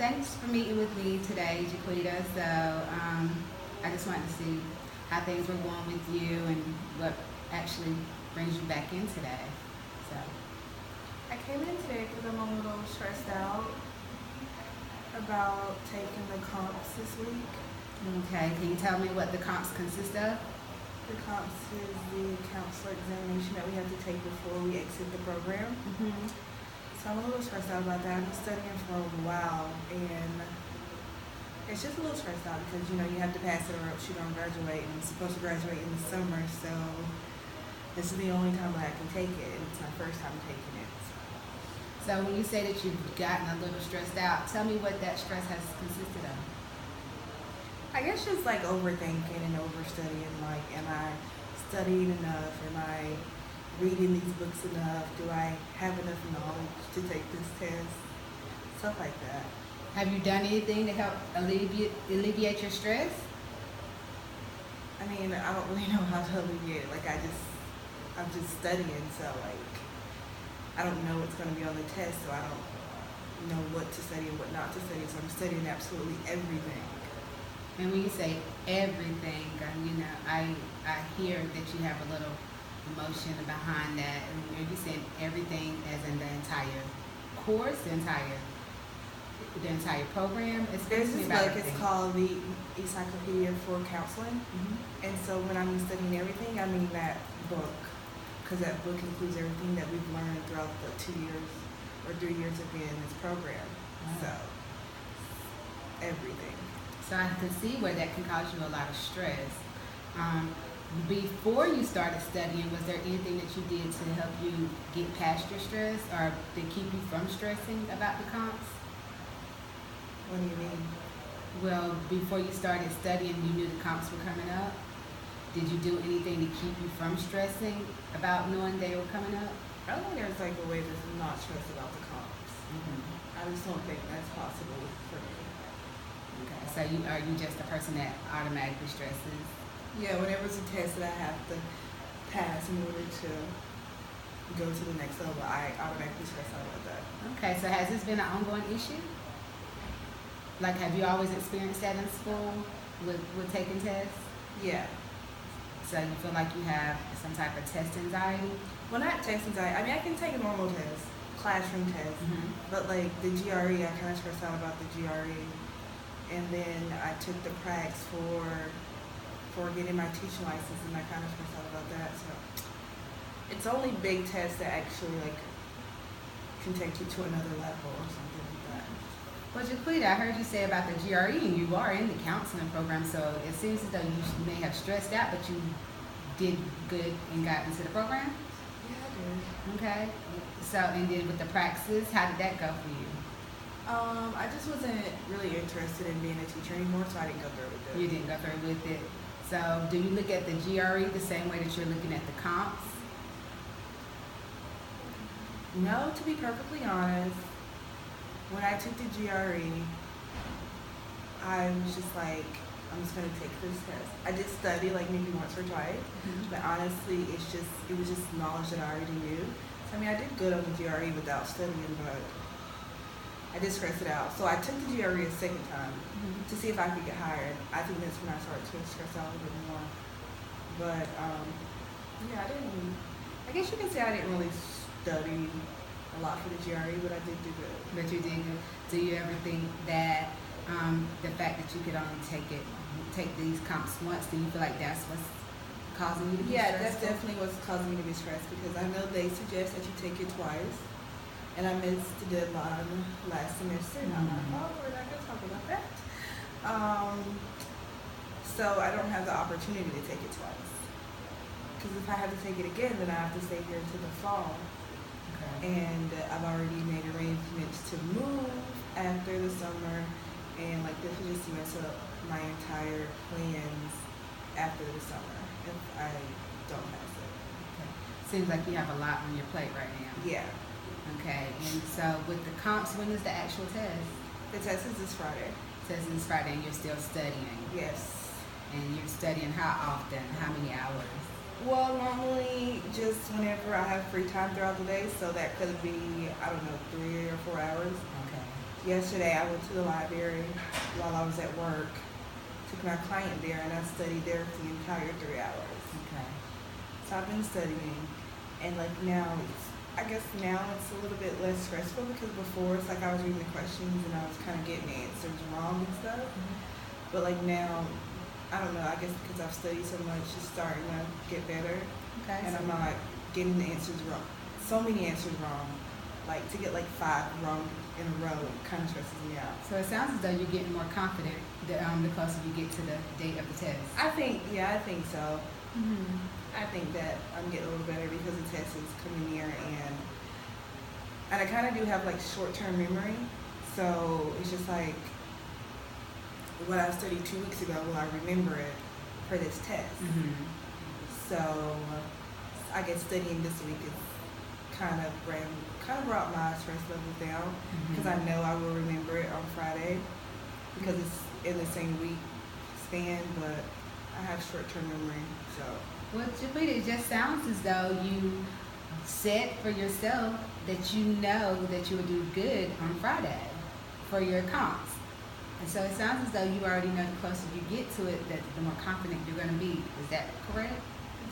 Thanks for meeting with me today, Jaquita. I just wanted to see how things were going with you and what actually brings you back in today. So, I came in today because I'm a little stressed out about taking the comps this week. okay, can you tell me what the comps consist of? The comps is the counselor examination that we have to take before we exit the program. Mm-hmm. So I'm a little stressed out about that. I've been studying for a while and it's just a little stressed out because you have to pass it or else you don't graduate, and I'm supposed to graduate in the summer, so this is the only time that I can take it, and it's my first time taking it. So when you say that you've gotten a little stressed out, tell me what that stress has consisted of. I guess just like overthinking and overstudying. Like, am I studying enough? Am I reading these books enough? Do I have enough knowledge to take this test? Stuff like that. Have you done anything to help alleviate your stress? I mean, I don't really know how to alleviate it. Like, I'm just studying, so like, I don't know what's going to be on the test, so I don't know what to study and what not to study. So I'm studying absolutely everything. And when you say everything, I hear that you have a little emotion behind that. And are you saying everything as in the entire course, the entire program? There's Explain this about book, it's everything. called the Encyclopedia for Counseling. Mhm. And so when I'm studying everything, I mean that book. Because that book includes everything that we've learned throughout the 2 years or 3 years of being in this program. Wow. So, everything. So I can see where that can cause you a lot of stress. Before you started studying, was there anything that you did to help you get past your stress or to keep you from stressing about the comps? What do you mean? Well, before you started studying, you knew the comps were coming up. Did you do anything to keep you from stressing about knowing they were coming up? I don't think there's like a way to not stress about the comps. Mm-hmm. I just don't think that's possible for me. Okay, so are you just a person that automatically stresses? Yeah, whenever it's a test that I have to pass in order to go to the next level, I automatically stress out about that. Okay, so has this been an ongoing issue? Like, have you always experienced that in school with taking tests? Yeah. So you feel like you have some type of test anxiety? Well, not test anxiety. I mean, I can take a normal test, classroom test, Mm-hmm. but like the GRE, I kind of stressed out about the GRE. And then I took the pracs for getting my teaching license, and I kind of stressed out about that. So it's only big tests that actually like can take you to another level or something like that. Well, Jaquita, I heard you say about the GRE, and you are in the counseling program, so it seems as though you may have stressed out, but you did good and got into the program? Yeah, I did. Okay. So, and then with the praxis, how did that go for you? I just wasn't really interested in being a teacher anymore, so I didn't go through with it. You didn't go through with it. So, do you look at the GRE the same way that you're looking at the comps? No, to be perfectly honest, when I took the GRE, I was just like, I'm just gonna take this test. I did study like maybe once or twice, but honestly, it was just knowledge that I already knew. So I mean, I did good on the GRE without studying, but I did stress it out. So I took the GRE a second time to see if I could get hired. I think that's when I started to stress out a little bit more. But yeah, I guess you can say I didn't really study a lot for the GRE, but I did do good. But you did good. Do you ever think that the fact that you could only take these comps once, do you feel like that's what's causing you to be Yeah, that's stressful? definitely what's causing me to be stressed, because I know they suggest that you take it twice. And I missed the deadline last semester, and I'm like, oh, we're not going to talk about that. So I don't have the opportunity to take it twice. Because if I have to take it again, then I have to stay here until the fall. Okay. And I've already made arrangements to move after the summer, and like this will just mess up my entire plans after the summer if I don't pass it. Okay. Seems like you have a lot on your plate right now. Yeah. Okay, and so with the comps, when is the actual test? The test is this Friday. Test is Friday, and you're still studying. Yes. And you're studying how often? How many hours? Well, normally just whenever I have free time throughout the day, so that could be, I don't know, 3 or 4 hours. Okay. yesterday I went to the library while I was at work, took my client there, and I studied there for the entire 3 hours. Okay. So I've been studying, and like now I guess now it's a little bit less stressful because before it's like I was reading the questions and I was kind of getting the answers wrong and stuff. But like now, I don't know, I guess because I've studied so much, it's starting to get better. Okay. And So, I'm not getting the answers wrong. So many answers wrong. Like to get like 5 wrong in a row kind of stresses me out. so it sounds as though you're getting more confident the closer you get to the date of the test. I think so. Mm-hmm. I think that I'm getting a little better because the test is coming near, and I kind of do have like short-term memory. So it's just like what I studied 2 weeks ago, will I remember it for this test? Mm-hmm. So I guess studying this week is kind of brought my stress levels down because I know I will remember it on Friday because it's in the same week span, but I have short-term memory, so. Well, Japita, it just sounds as though you said for yourself that you know that you will do good on Friday for your comps. And so it sounds as though you already know the closer you get to it, that the more confident you're going to be. Is that correct?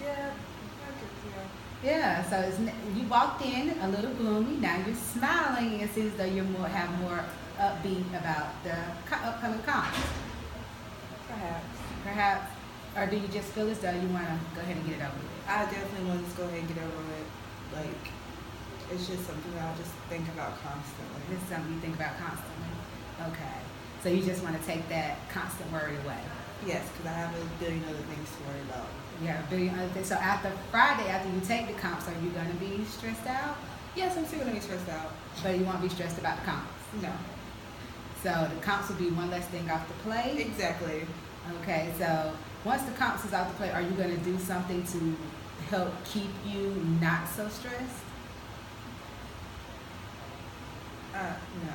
Yeah, I guess, Yeah, so you walked in a little gloomy. Now you're smiling. It seems as though you have more upbeat about the upcoming comps. Perhaps, or do you just feel as though you want to go ahead and get it over with? I definitely want to just go ahead and get over it. Like, it's just something that I just think about constantly. This is something you think about constantly. Okay, so you just want to take that constant worry away. Yes, because I have a billion other things to worry about. Yeah, a billion other things. So after Friday, after you take the comps, are you going to be stressed out? Yes, I'm still going to be stressed out. But you won't be stressed about the comps. No. So the comps will be one less thing off the plate. Exactly. Okay, so once the comps is off the plate, are you going to do something to help keep you not so stressed? No.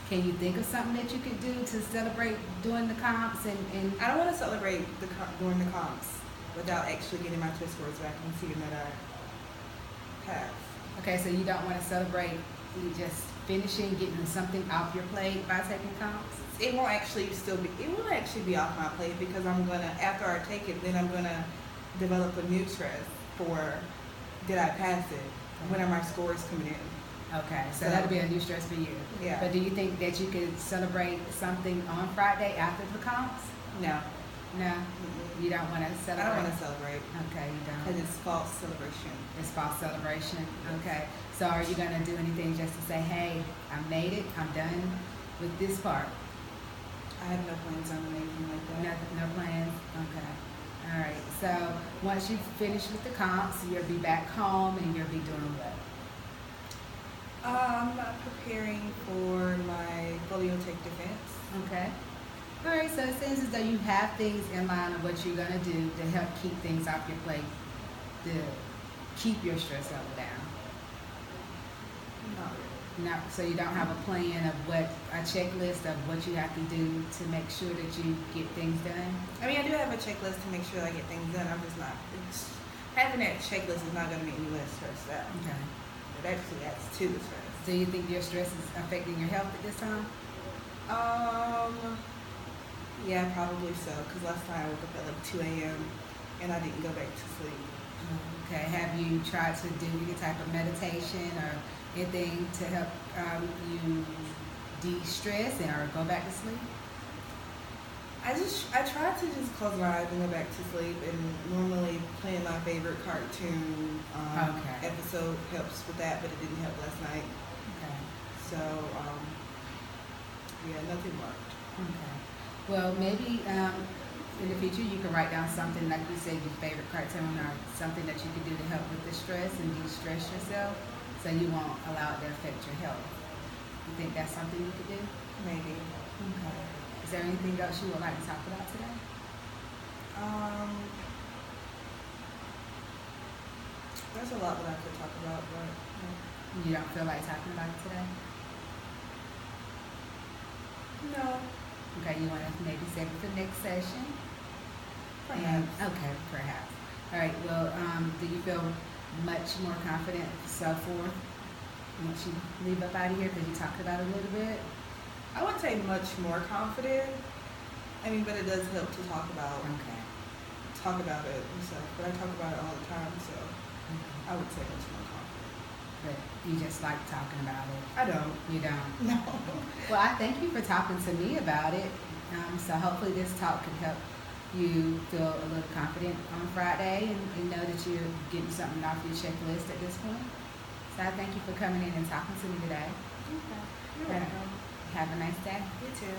Can you think of something that you could do to celebrate doing the comps and I don't want to celebrate during the comps without actually getting my test scores back and seeing that I passed. Okay, so you don't want to celebrate you just finishing, getting something off your plate by taking comps? It won't actually be off my plate because I'm gonna, after I take it, then I'm gonna develop a new stress for did I pass it? When are my scores coming in? Okay, so that'll be a new stress for you. Yeah. But do you think that you could celebrate something on Friday after the comps? No. No? Mm-mm. You don't want to I celebrate? don't want to celebrate Okay, you don't. because it's false celebration. It's false celebration. Okay. So are you going to do anything just to say, hey, I made it, I'm done with this part? I have no plans on anything like that. No plans? Okay. All right. So once you finish with the comps, you'll be back home and you'll be doing what? I'm preparing for my polio take defense. Okay. All right. So it seems as though you have things in line of what you're going to do to help keep things off your plate, to keep your stress level down. Not really. No, so you don't have a plan of a checklist of what you have to do to make sure that you get things done? I mean, I do have a checklist to make sure I get things done. I'm just not. Having that checklist is not going to make me less stressed out. Okay. It actually adds to the stress. Do you think your stress is affecting your health at this time? Yeah, probably so. Because last night I woke up at like 2 a.m. and I didn't go back to sleep. Okay. Have you tried to do any type of meditation or anything to help you de-stress or go back to sleep? I try to just close my eyes and go back to sleep, and normally playing my favorite cartoon episode helps with that, but it didn't help last night. Okay. So, yeah, nothing worked. Okay. Well, maybe in the future you can write down something like you said, your favorite cartoon or something that you can do to help with the stress and de-stress yourself, so you won't allow it to affect your health. You think that's something you could do? Maybe. Okay. Is there anything else you would like to talk about today? There's a lot that I could talk about, but You don't feel like talking about it today? no. Okay, you want to maybe save it for the next session? Perhaps. Okay, perhaps. All right, well, do you feel much more confident so forth once you leave up out of here because you talked about it a little bit? say much more confident. I mean, but it does help to talk about Okay. it and stuff. But I talk about it all the time, so I would say much more confident. But you just like talking about it. I don't. You don't. No. Well, I thank you for talking to me about it. So hopefully this talk can help you feel a little confident on Friday and know that you're getting something off your checklist at this point. So I thank you for coming in and talking to me today. Okay. You're And welcome. have a nice day. You too.